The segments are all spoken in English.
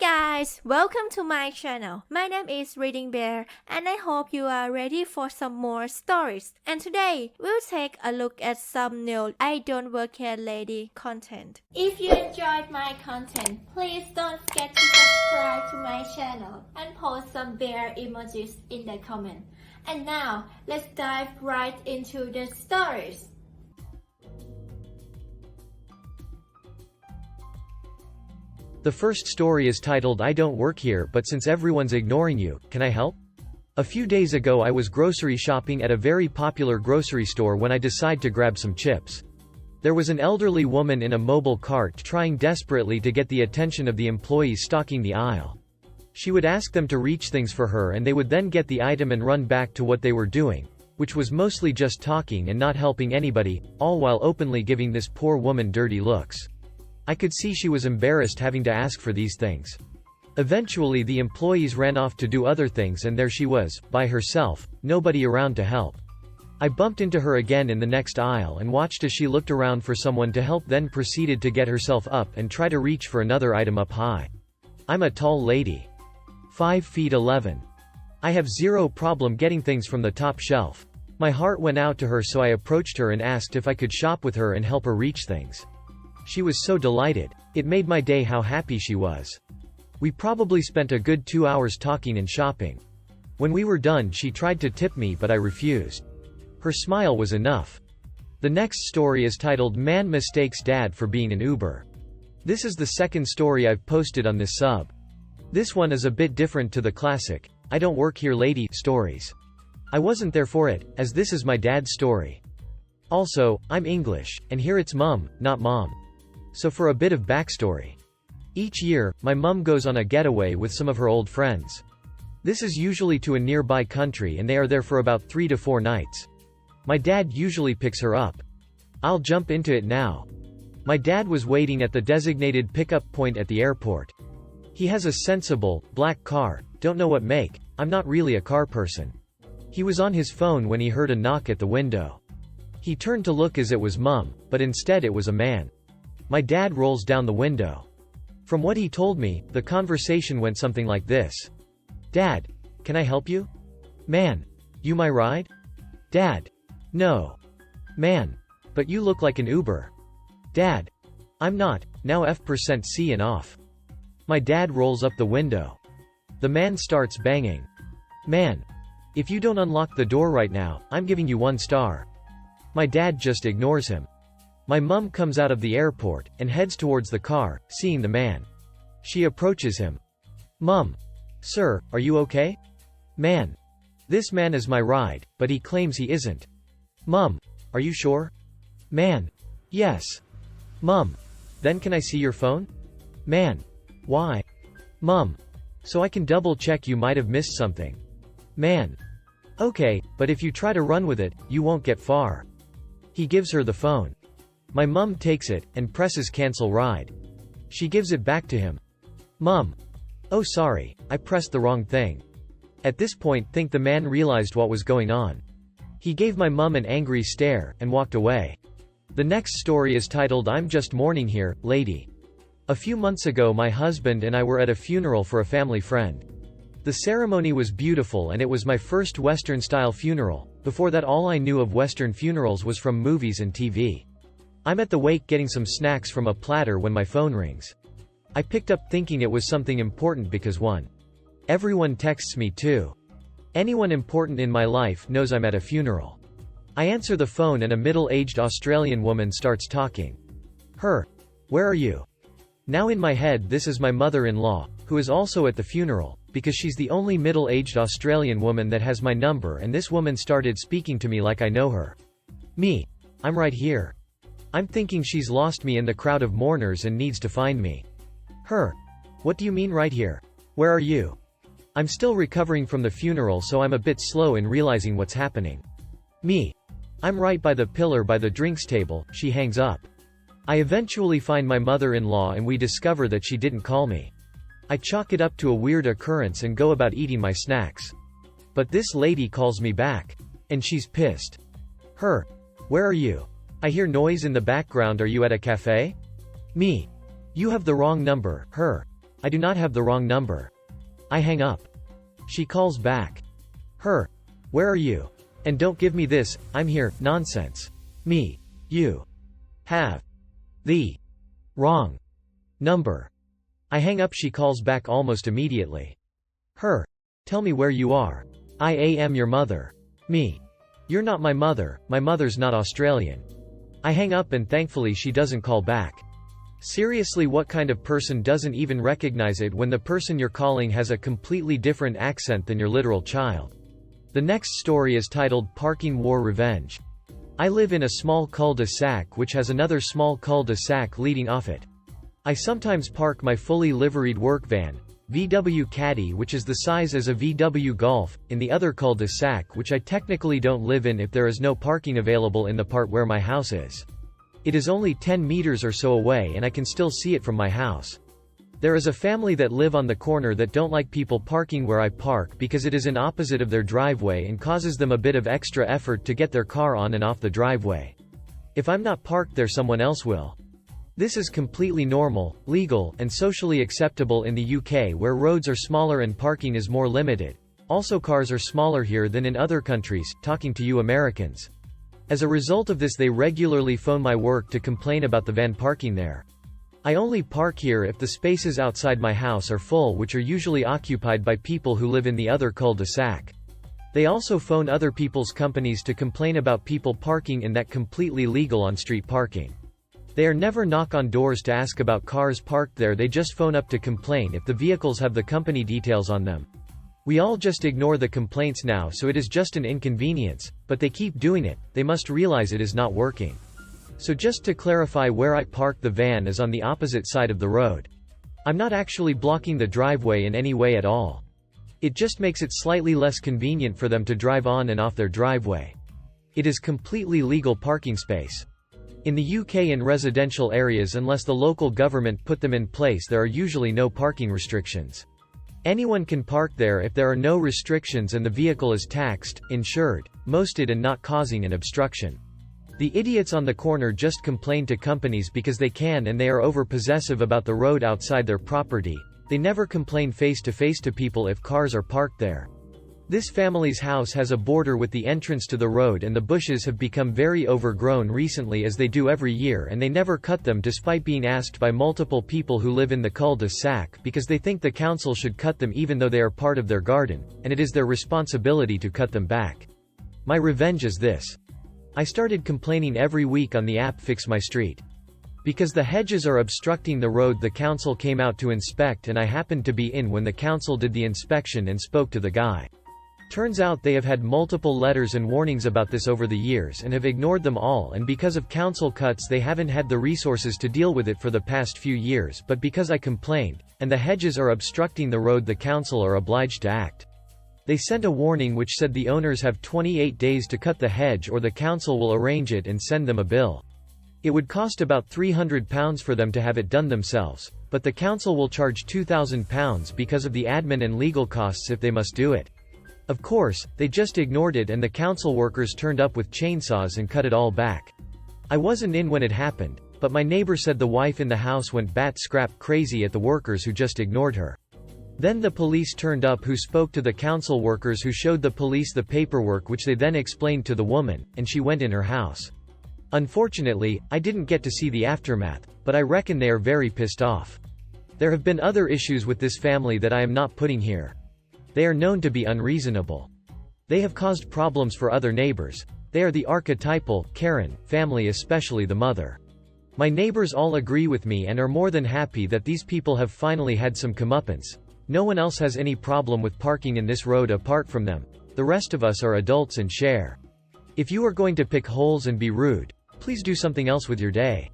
guys, welcome to my channel. My name is ReadingBear and I hope you are ready for some more stories. And today, we'll take a look at some new I Don't Work Here Lady content. If you enjoyed my content, please don't forget to subscribe to my channel and post some bear emojis in the comment. And now, let's dive right into the stories. The first story is titled I Don't Work Here, but since everyone's ignoring you, can I help? A few days ago I was grocery shopping at a very popular grocery store when I decided to grab some chips. There was an elderly woman in a mobile cart trying desperately to get the attention of the employees stocking the aisle. She would ask them to reach things for her and they would then get the item and run back to what they were doing, which was mostly just talking and not helping anybody, all while openly giving this poor woman dirty looks. I could see she was embarrassed having to ask for these things. Eventually the employees ran off to do other things and there she was, by herself, nobody around to help. I bumped into her again in the next aisle and watched as she looked around for someone to help, then proceeded to get herself up and try to reach for another item up high. I'm a tall lady. 5 feet 11. I have zero problem getting things from the top shelf. My heart went out to her, so I approached her and asked if I could shop with her and help her reach things. She was so delighted. It made my day how happy she was. We probably spent a good 2 hours talking and shopping. When we were done she tried to tip me but I refused. Her smile was enough. The next story is titled Man Mistakes Dad for Being an Uber. This is the second story I've posted on this sub. This one is a bit different to the classic I Don't Work Here Lady stories. I wasn't there for it, as this is my dad's story. Also, I'm English, and here it's mum, not mom. So for a bit of backstory. Each year, my mum goes on a getaway with some of her old friends. This is usually to a nearby country and they are there for about 3 to 4 nights. My dad usually picks her up. I'll jump into it now. My dad was waiting at the designated pickup point at the airport. He has a sensible, black car, don't know what make, I'm not really a car person. He was on his phone when he heard a knock at the window. He turned to look as it was mum, but instead it was a man. My dad rolls down the window. From what he told me, the conversation went something like this. Dad, can I help you? Man, you my ride? Dad, no. Man, but you look like an Uber. Dad, I'm not, now F% and off. My dad rolls up the window. The man starts banging. Man, if you don't unlock the door right now, I'm giving you 1 star. My dad just ignores him. My mum comes out of the airport, and heads towards the car, seeing the man. She approaches him. Mum. Sir, are you okay? Man. This man is my ride, but he claims he isn't. Mum. Are you sure? Man. Yes. Mum. Then can I see your phone? Man. Why? Mum. So I can double check, you might have missed something. Man. Okay, but if you try to run with it, you won't get far. He gives her the phone. My mum takes it, and presses cancel ride. She gives it back to him. Mum. Oh sorry, I pressed the wrong thing. At this point think the man realized what was going on. He gave my mum an angry stare, and walked away. The next story is titled I'm Just Mourning Here, Lady. A few months ago my husband and I were at a funeral for a family friend. The ceremony was beautiful and it was my first Western-style funeral. Before that all I knew of Western funerals was from movies and TV. I'm at the wake getting some snacks from a platter when my phone rings. I picked up thinking it was something important because 1. Everyone texts me. 2. Anyone important in my life knows I'm at a funeral. I answer the phone and a middle-aged Australian woman starts talking. Her. Where are you? Now in my head this is my mother-in-law, who is also at the funeral, because she's the only middle-aged Australian woman that has my number, and this woman started speaking to me like I know her. Me. I'm right here. I'm thinking she's lost me in the crowd of mourners and needs to find me. Her. What do you mean right here? Where are you? I'm still recovering from the funeral, so I'm a bit slow in realizing what's happening. Me. I'm right by the pillar by the drinks table. She hangs up. I eventually find my mother-in-law and we discover that she didn't call me. I chalk it up to a weird occurrence and go about eating my snacks. But this lady calls me back. And she's pissed. Her. Where are you? I hear noise in the background. Are you at a cafe? Me. You have the wrong number. Her. I do not have the wrong number. I hang up. She calls back. Her. Where are you? And don't give me this, I'm here, nonsense. Me. You. Have. The. Wrong. Number. I hang up. She calls back almost immediately. Her. Tell me where you are. I am your mother. Me. You're not my mother's not Australian. I hang up and thankfully she doesn't call back. Seriously, what kind of person doesn't even recognize it when the person you're calling has a completely different accent than your literal child? The next story is titled Parking War Revenge. I live in a small cul-de-sac which has another small cul-de-sac leading off it. I sometimes park my fully liveried work van, VW Caddy, which is the size as a VW Golf, in the other cul-de-sac which I technically don't live in if there is no parking available in the part where my house is. It is only 10 meters or so away and I can still see it from my house. There is a family that live on the corner that don't like people parking where I park because it is in opposite of their driveway and causes them a bit of extra effort to get their car on and off the driveway. If I'm not parked there, someone else will. This is completely normal, legal, and socially acceptable in the UK where roads are smaller and parking is more limited. Also, cars are smaller here than in other countries, talking to you Americans. As a result of this, they regularly phone my work to complain about the van parking there. I only park here if the spaces outside my house are full, which are usually occupied by people who live in the other cul-de-sac. They also phone other people's companies to complain about people parking in that completely legal on-street parking. They are never knock on doors to ask about cars parked there, they just phone up to complain if the vehicles have the company details on them. We all just ignore the complaints now, so it is just an inconvenience, but they keep doing it, they must realize it is not working. So just to clarify, where I park the van is on the opposite side of the road. I'm not actually blocking the driveway in any way at all. It just makes it slightly less convenient for them to drive on and off their driveway. It is completely legal parking space. In the UK, in residential areas, unless the local government put them in place, there are usually no parking restrictions. Anyone can park there if there are no restrictions and the vehicle is taxed, insured, mosted and not causing an obstruction. The idiots on the corner just complain to companies because they can, and they are over-possessive about the road outside their property. They never complain face-to-face to people if cars are parked there. This family's house has a border with the entrance to the road, and the bushes have become very overgrown recently, as they do every year, and they never cut them despite being asked by multiple people who live in the cul-de-sac, because they think the council should cut them even though they are part of their garden, and it is their responsibility to cut them back. My revenge is this. I started complaining every week on the app Fix My Street. Because the hedges are obstructing the road, the council came out to inspect, and I happened to be in when the council did the inspection and spoke to the guy. Turns out they have had multiple letters and warnings about this over the years and have ignored them all, and because of council cuts they haven't had the resources to deal with it for the past few years, but because I complained, and the hedges are obstructing the road, the council are obliged to act. They sent a warning which said the owners have 28 days to cut the hedge or the council will arrange it and send them a bill. It would cost about £300 for them to have it done themselves, but the council will charge £2,000 because of the admin and legal costs if they must do it. Of course, they just ignored it, and the council workers turned up with chainsaws and cut it all back. I wasn't in when it happened, but my neighbor said the wife in the house went bat-scrap crazy at the workers who just ignored her. Then the police turned up, who spoke to the council workers, who showed the police the paperwork which they then explained to the woman, and she went in her house. Unfortunately, I didn't get to see the aftermath, but I reckon they are very pissed off. There have been other issues with this family that I am not putting here. They are known to be unreasonable. They have caused problems for other neighbors. They are the archetypal Karen family, especially the mother. My neighbors all agree with me and are more than happy that these people have finally had some comeuppance. No one else has any problem with parking in this road apart from them. The rest of us are adults and share. If you are going to pick holes and be rude, please do something else with your day.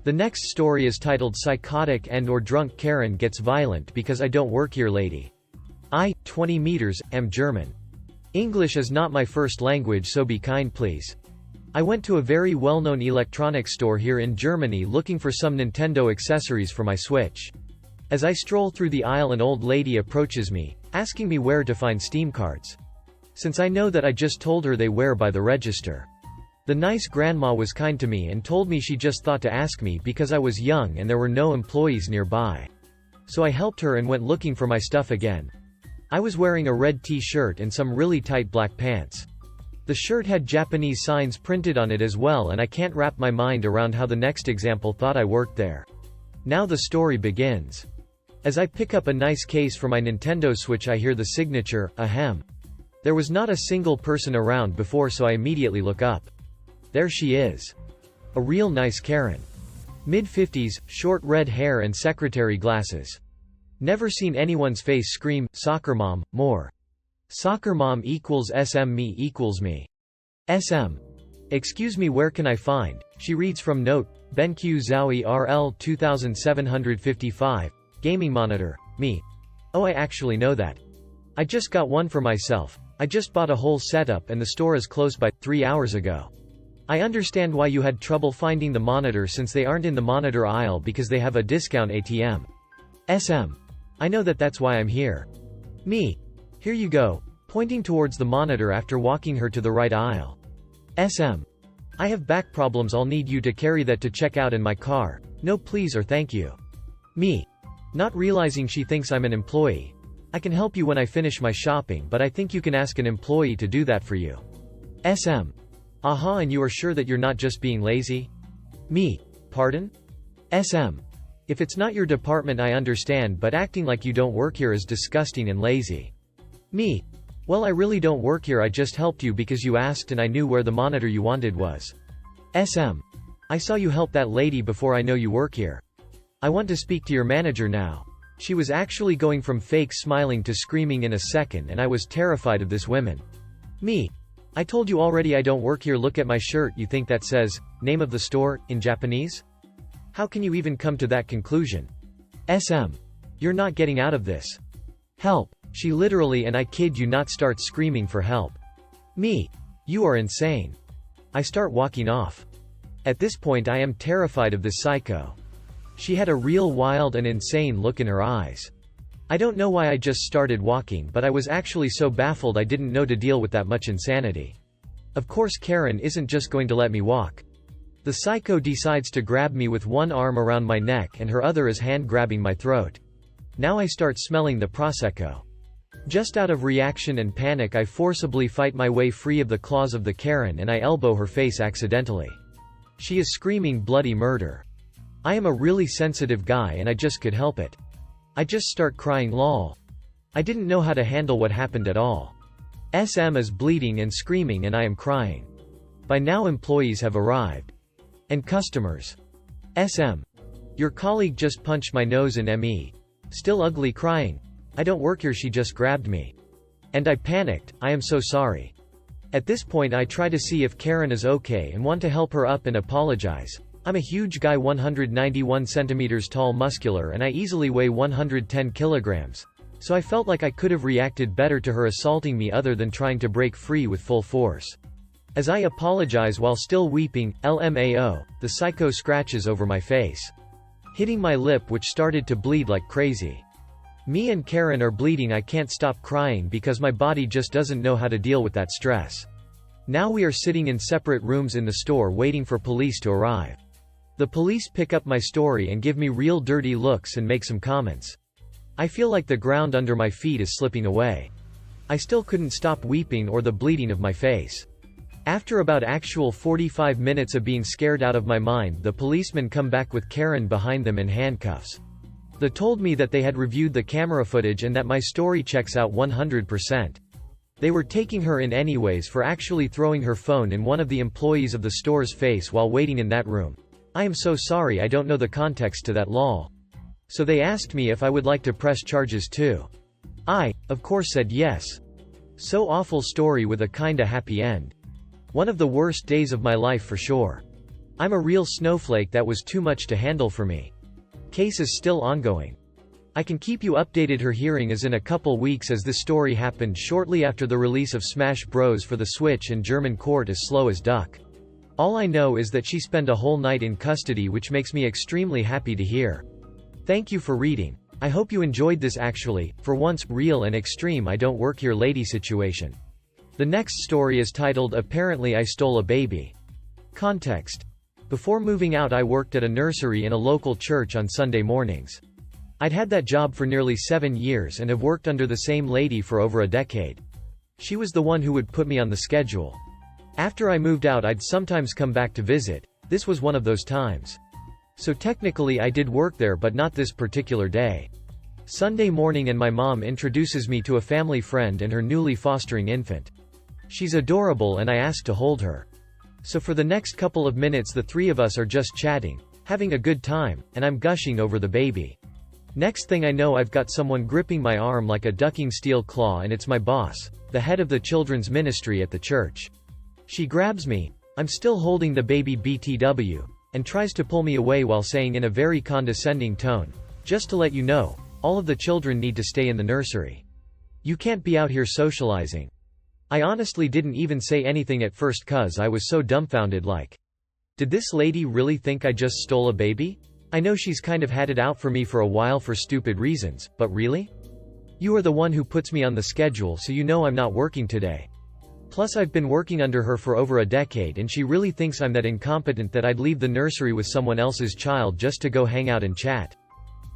The next story is titled Psychotic and/or Drunk Karen Gets Violent Because I Don't Work Here Lady. I, 20 meters, am German. English is not my first language, so be kind please. I went to a very well-known electronics store here in Germany looking for some Nintendo accessories for my Switch. As I stroll through the aisle, an old lady approaches me, asking me where to find Steam cards. Since I know that I just told her they were by the register. The nice grandma was kind to me and told me she just thought to ask me because I was young and there were no employees nearby. So I helped her and went looking for my stuff again. I was wearing a red t-shirt and some really tight black pants. The shirt had Japanese signs printed on it as well, and I can't wrap my mind around how the next example thought I worked there. Now the story begins. As I pick up a nice case for my Nintendo Switch, I hear the signature, ahem. There was not a single person around before, so I immediately look up. There she is. A real nice Karen. Mid-50s, short red hair and secretary glasses. Never seen anyone's face scream, "Soccer mom," more. Soccer mom equals SM me equals me. SM. Excuse me, where can I find? She reads from note, BenQ Zowie RL 2755, gaming monitor, me. Oh, I actually know that. I just got one for myself. I just bought a whole setup and the store is closed by 3 hours ago. I understand why you had trouble finding the monitor since they aren't in the monitor aisle because they have a discount ATM. SM. I know that's why I'm here. Me. Here you go, pointing towards the monitor after walking her to the right aisle. SM. I have back problems, I'll need you to carry that to check out in my car. No please or thank you. Me. Not realizing she thinks I'm an employee. I can help you when I finish my shopping, but I think you can ask an employee to do that for you. SM. Aha, and you are sure that you're not just being lazy? Me. Pardon? SM. If it's not your department I understand, but acting like you don't work here is disgusting and lazy. Me. Well, I really don't work here, I just helped you because you asked and I knew where the monitor you wanted was. SM. I saw you help that lady before, I know you work here. I want to speak to your manager now. She was actually going from fake smiling to screaming in a second, and I was terrified of this woman. Me. I told you already I don't work here, look at my shirt, you think that says, name of the store, in Japanese? How can you even come to that conclusion? SM. You're not getting out of this. Help. She literally, and I kid you not, starts screaming for help. Me. You are insane. I start walking off. At this point I am terrified of this psycho. She had a real wild and insane look in her eyes. I don't know why I just started walking, but I was actually so baffled I didn't know to deal with that much insanity. Of course Karen isn't just going to let me walk. The psycho decides to grab me with one arm around my neck and her other is hand grabbing my throat. Now I start smelling the Prosecco. Just out of reaction and panic I forcibly fight my way free of the claws of the Karen and I elbow her face accidentally. She is screaming bloody murder. I am a really sensitive guy and I just could help it. I just start crying, lol. I didn't know how to handle what happened at all. SM is bleeding and screaming and I am crying. By now employees have arrived. And customers. SM. Your colleague just punched my nose in ME. Still ugly, crying. I don't work here, she just grabbed me. And I panicked, I am so sorry. At this point I try to see if Karen is okay and want to help her up and apologize. I'm a huge guy, 191 centimeters tall, muscular, and I easily weigh 110 kilograms. So I felt like I could have reacted better to her assaulting me other than trying to break free with full force. As I apologize while still weeping, LMAO, the psycho scratches over my face, hitting my lip which started to bleed like crazy. Me and Karen are bleeding, I can't stop crying because my body just doesn't know how to deal with that stress. Now we are sitting in separate rooms in the store waiting for police to arrive. The police pick up my story and give me real dirty looks and make some comments. I feel like the ground under my feet is slipping away. I still couldn't stop weeping or the bleeding of my face. After about actual 45 minutes of being scared out of my mind, the policemen come back with Karen behind them in handcuffs. They told me that they had reviewed the camera footage and that my story checks out 100%. They were taking her in anyways for actually throwing her phone in one of the employees of the store's face while waiting in that room. I am so sorry, I don't know the context to that, lol. So they asked me if I would like to press charges too. I, of course, said yes. So awful story with a kinda happy end. One of the worst days of my life for sure. I'm a real snowflake, that was too much to handle for me. Case is still ongoing. I can keep you updated. Her hearing is in a couple weeks as this story happened shortly after the release of Smash Bros for the Switch and German court is slow as duck. All I know is that she spent a whole night in custody, which makes me extremely happy to hear. Thank you for reading. I hope you enjoyed this actually, for once, real and extreme I don't work here lady situation. The next story is titled Apparently I Stole a Baby. Context. Before moving out I worked at a nursery in a local church on Sunday mornings. I'd had that job for nearly 7 years and have worked under the same lady for over a decade. She was the one who would put me on the schedule. After I moved out, I'd sometimes come back to visit. This was one of those times. So technically I did work there, but not this particular day. Sunday morning, and my mom introduces me to a family friend and her newly fostering infant. She's adorable and I ask to hold her. So for the next couple of minutes the three of us are just chatting, having a good time, and I'm gushing over the baby. Next thing I know, I've got someone gripping my arm like a ducking steel claw, and it's my boss, the head of the children's ministry at the church. She grabs me, I'm still holding the baby BTW, and tries to pull me away while saying in a very condescending tone, "Just to let you know, all of the children need to stay in the nursery. You can't be out here socializing." I honestly didn't even say anything at first cause I was so dumbfounded, like, did this lady really think I just stole a baby? I know she's kind of had it out for me for a while for stupid reasons, but really? You are the one who puts me on the schedule, so you know I'm not working today. Plus I've been working under her for over a decade, and she really thinks I'm that incompetent that I'd leave the nursery with someone else's child just to go hang out and chat.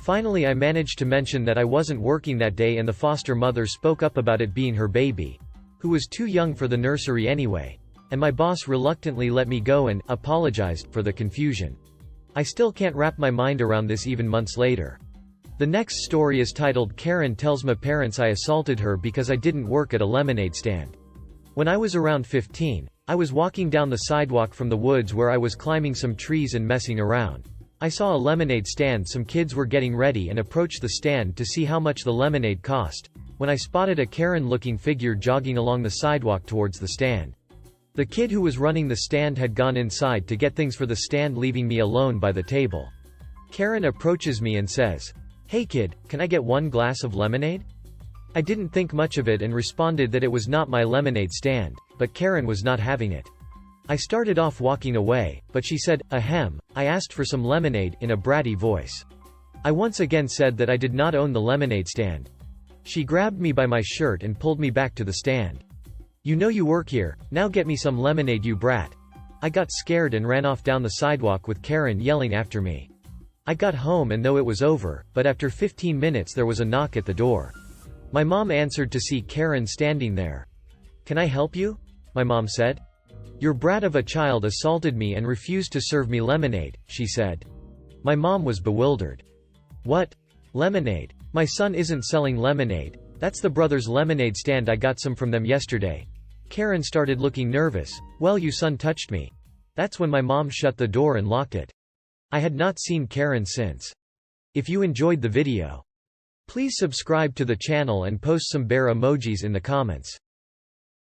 Finally I managed to mention that I wasn't working that day, and the foster mother spoke up about it being her baby, who was too young for the nursery anyway, and my boss reluctantly let me go and apologized for the confusion. I still can't wrap my mind around this even months later. The next story is titled Karen Tells My Parents I Assaulted Her Because I Didn't Work at a Lemonade Stand. When I was around 15, I was walking down the sidewalk from the woods where I was climbing some trees and messing around. I saw a lemonade stand. Some kids were getting ready and approached the stand to see how much the lemonade cost, when I spotted a Karen-looking figure jogging along the sidewalk towards the stand. The kid who was running the stand had gone inside to get things for the stand, leaving me alone by the table. Karen approaches me and says, "Hey kid, can I get one glass of lemonade?" I didn't think much of it and responded that it was not my lemonade stand, but Karen was not having it. I started off walking away, but she said, "Ahem, I asked for some lemonade," in a bratty voice. I once again said that I did not own the lemonade stand. She grabbed me by my shirt and pulled me back to the stand. "You know you work here, now get me some lemonade, you brat." I got scared and ran off down the sidewalk with Karen yelling after me. I got home, and though it was over, but after 15 minutes there was a knock at the door. My mom answered to see Karen standing there. "Can I help you?" my mom said. "Your brat of a child assaulted me and refused to serve me lemonade," she said. My mom was bewildered. "What? Lemonade? My son isn't selling lemonade. That's the brother's lemonade stand. I got some from them yesterday." Karen started looking nervous. "Well, your son touched me." That's when my mom shut the door and locked it. I had not seen Karen since. If you enjoyed the video, please subscribe to the channel and post some bear emojis in the comments.